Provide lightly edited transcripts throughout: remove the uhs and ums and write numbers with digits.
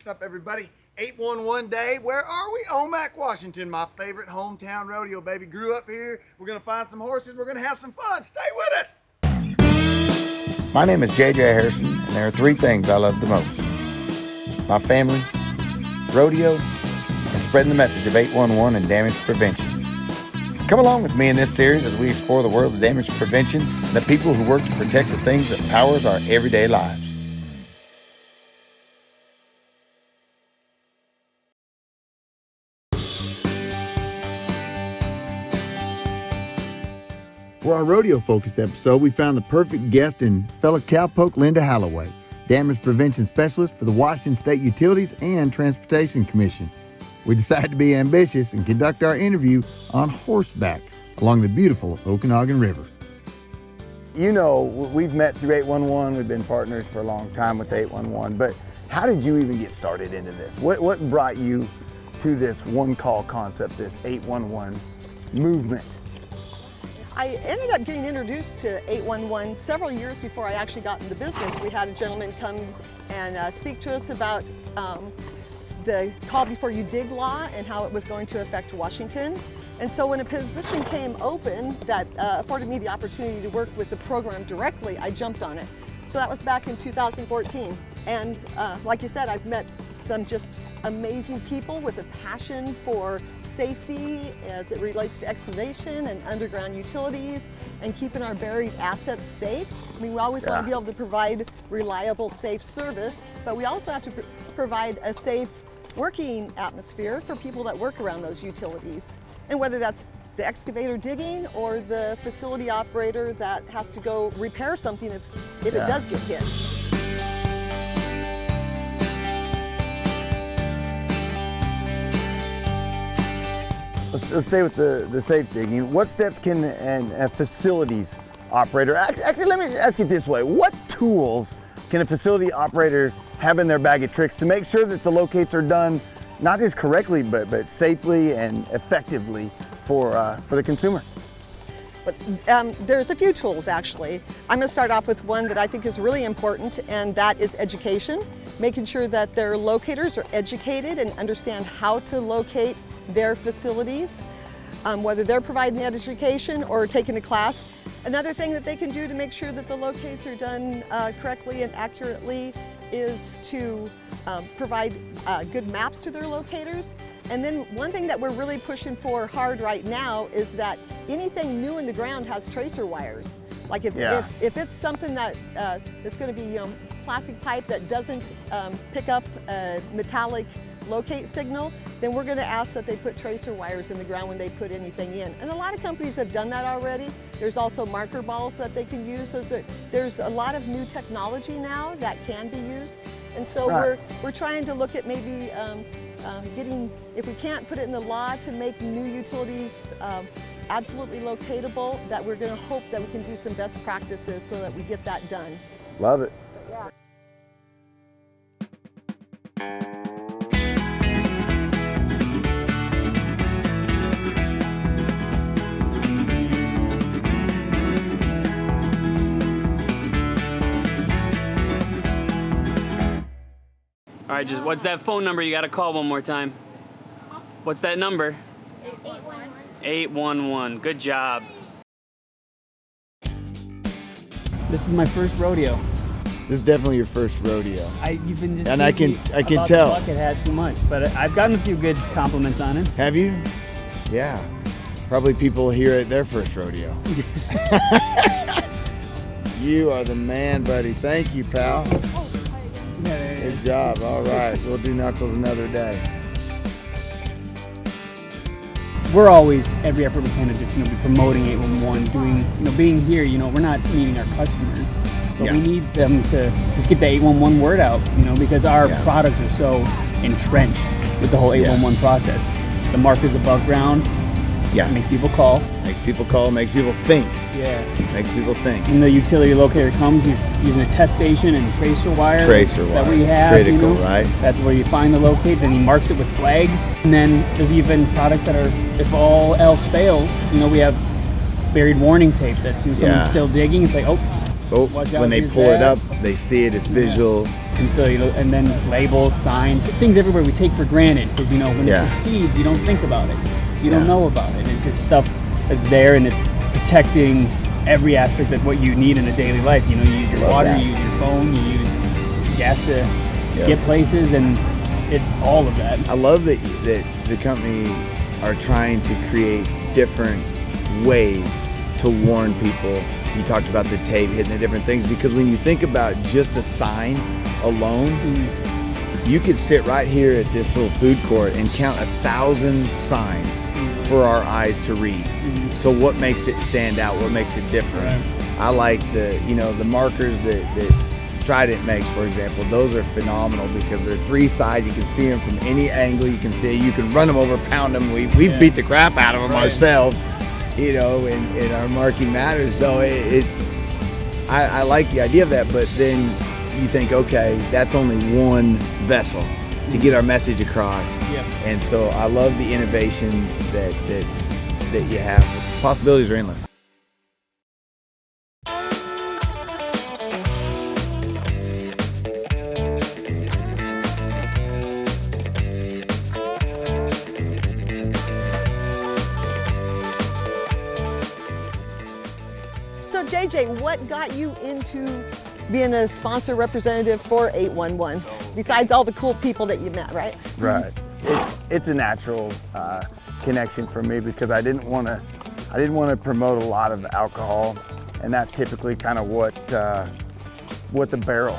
up, everybody? 811 day. Where are we? Omak, Washington, my favorite hometown rodeo, baby. Grew up here. We're going to find some horses. We're going to have some fun. Stay with us. My name is JJ Harrison, and there are three things I love the most: my family, rodeo, and spreading the message of 811 and damage prevention. Come along with me in this series as we explore the world of damage prevention and the people who work to protect the things that powers our everyday lives. For our rodeo-focused episode, we found the perfect guest in fellow cowpoke Linda Halloway, damage prevention specialist for the Washington State Utilities and Transportation Commission. We decided to be ambitious and conduct our interview on horseback along the beautiful Okanagan River. You know, we've met through 811. We've been partners for a long time with 811, but how did you even get started into this? What brought you to this one-call concept, this 811 movement? I ended up getting introduced to 811 several years before I actually got in the business. We had a gentleman come and speak to us about the call before you dig law and how it was going to affect Washington. And so when a position came open that afforded me the opportunity to work with the program directly, I jumped on it. So that was back in 2014. And like you said, I've met some just amazing people with a passion for safety as it relates to excavation and underground utilities and keeping our buried assets safe. I mean, we always want to be able to provide reliable, safe service, but we also have to provide a safe working atmosphere for people that work around those utilities. And whether that's the excavator digging or the facility operator that has to go repair something if it does get hit. Let's stay with the safe digging. What steps can a facilities operator, actually let me ask it this way, what tools can a facility operator have in their bag of tricks to make sure that the locates are done not just correctly, but safely and effectively for the consumer? But there's a few tools, actually. I'm going to start off with one that I think is really important, and that is education. Making sure that their locators are educated and understand how to locate their facilities, whether they're providing the education or taking a class. Another thing that they can do to make sure that the locates are done correctly and accurately is to provide good maps to their locators. And then one thing that we're really pushing for hard right now is that anything new in the ground has tracer wires. Like if it's something that it's going to be plastic pipe that doesn't pick up a metallic locate signal, then we're going to ask that they put tracer wires in the ground when they put anything in. And a lot of companies have done that already. There's also marker balls that they can use. There's a lot of new technology now that can be used. And so we're trying to look at maybe getting, if we can't put it in the law to make new utilities absolutely locatable, that we're going to hope that we can do some best practices so that we get that done. Love it. Yeah. All right, just what's that phone number? You got to call one more time. What's that number? 811. 811. Good job. This is my first rodeo. This is definitely your first rodeo. You've been just and I can tell. The bucket hat too much, but I've gotten a few good compliments on it. Have you? Yeah. Probably people here at their first rodeo. You are the man, buddy. Thank you, pal. Good job. All right. We'll do knuckles another day. We're always, every effort we can to just, be promoting 811, doing, being here, we're not meeting our customers, but we need them to just get the 811 word out, because our products are so entrenched with the whole 811 process. The markers above ground, it makes people call. Makes people call, makes people think. Yeah. Makes people think. And the utility locator comes, he's using a test station and tracer wire that we have. Critical, right? That's where you find the locate, then he marks it with flags. And then there's even products that are, if all else fails, we have buried warning tape that someone's still digging. It's like, watch out, when they pull it up, they see it, it's visual. And and then labels, signs, things everywhere we take for granted because when it succeeds, you don't think about it, you don't know about it. It's just stuff that's there, and it's protecting every aspect of what you need in a daily life. You use your water, you use your phone, you use gas to get places, and it's all of that. I love that the company are trying to create different ways to warn people. You talked about the tape, hitting the different things, because when you think about just a sign alone, you could sit right here at this little food court and count 1,000 signs for our eyes to read. So what makes it stand out? What makes it different? Right. I like the markers that Trident makes, for example. Those are phenomenal because they're 3 sides. You can see them from any angle. You can run them over, pound them. We've beat the crap out of them ourselves, and our marking matters. So I like the idea of that, but then you think, okay, that's only one vessel to get our message across. And so I love the innovation that you have. The possibilities are endless. So JJ, what got you into being a sponsor representative for 811, besides all the cool people that you met, right? Right. It's a natural connection for me because I didn't want to promote a lot of alcohol, and that's typically kind of what the barrel,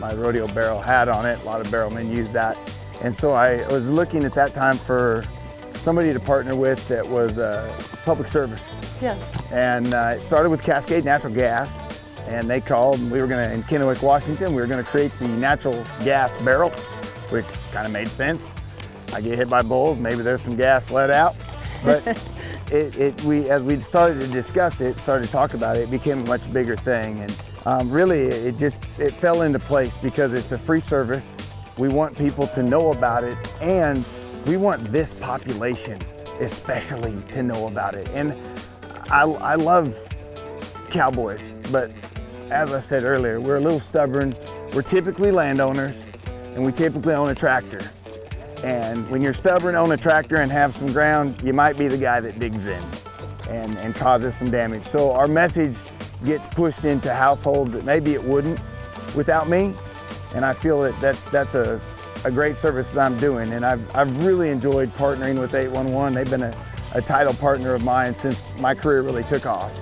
my Rodeo barrel, had on it. A lot of barrelmen use that, and so I was looking at that time for somebody to partner with that was public service. Yeah. And it started with Cascade Natural Gas, and they called, and in Kennewick, Washington, we were going to create the natural gas barrel, which kind of made sense. I get hit by bulls, maybe there's some gas let out, but as we started to discuss it, started to talk about it, it became a much bigger thing, and really it fell into place because it's a free service. We want people to know about it, and we want this population especially to know about it. And I love cowboys, but as I said earlier, we're a little stubborn. We're typically landowners, and we typically own a tractor. And when you're stubborn, own a tractor, and have some ground, you might be the guy that digs in and causes some damage. So our message gets pushed into households that maybe it wouldn't without me. And I feel that that's a great service that I'm doing. And I've really enjoyed partnering with 811. They've been a title partner of mine since my career really took off.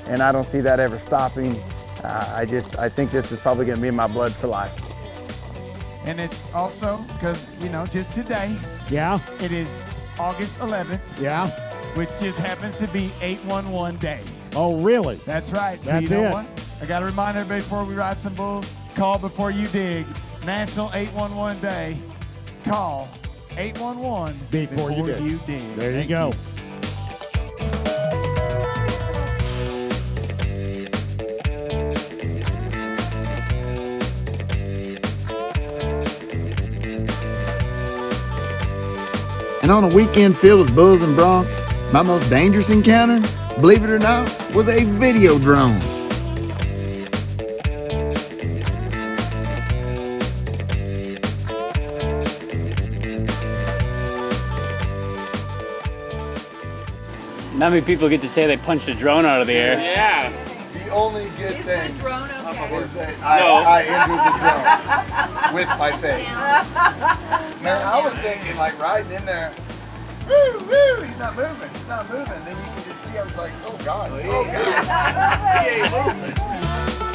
And I don't see that ever stopping. I think this is probably going to be in my blood for life. And it's also because, just today, it is August 11th, which just happens to be 811 Day. Oh, really? That's right. So That's you know it. what? I got to remind everybody before we ride some bulls, call before you dig. National 811 Day. Call 811 before you dig. There you go. And on a weekend filled with bulls and broncs, my most dangerous encounter, believe it or not, was a video drone. Not many people get to say they punched a drone out of the air. Yeah. The only good thing Is the drone okay? is that I injured the drone with my face. Man, I was thinking like riding in there, woo, woo, he's not moving. Then you can just see, I was like, oh God, oh God. He ain't moving.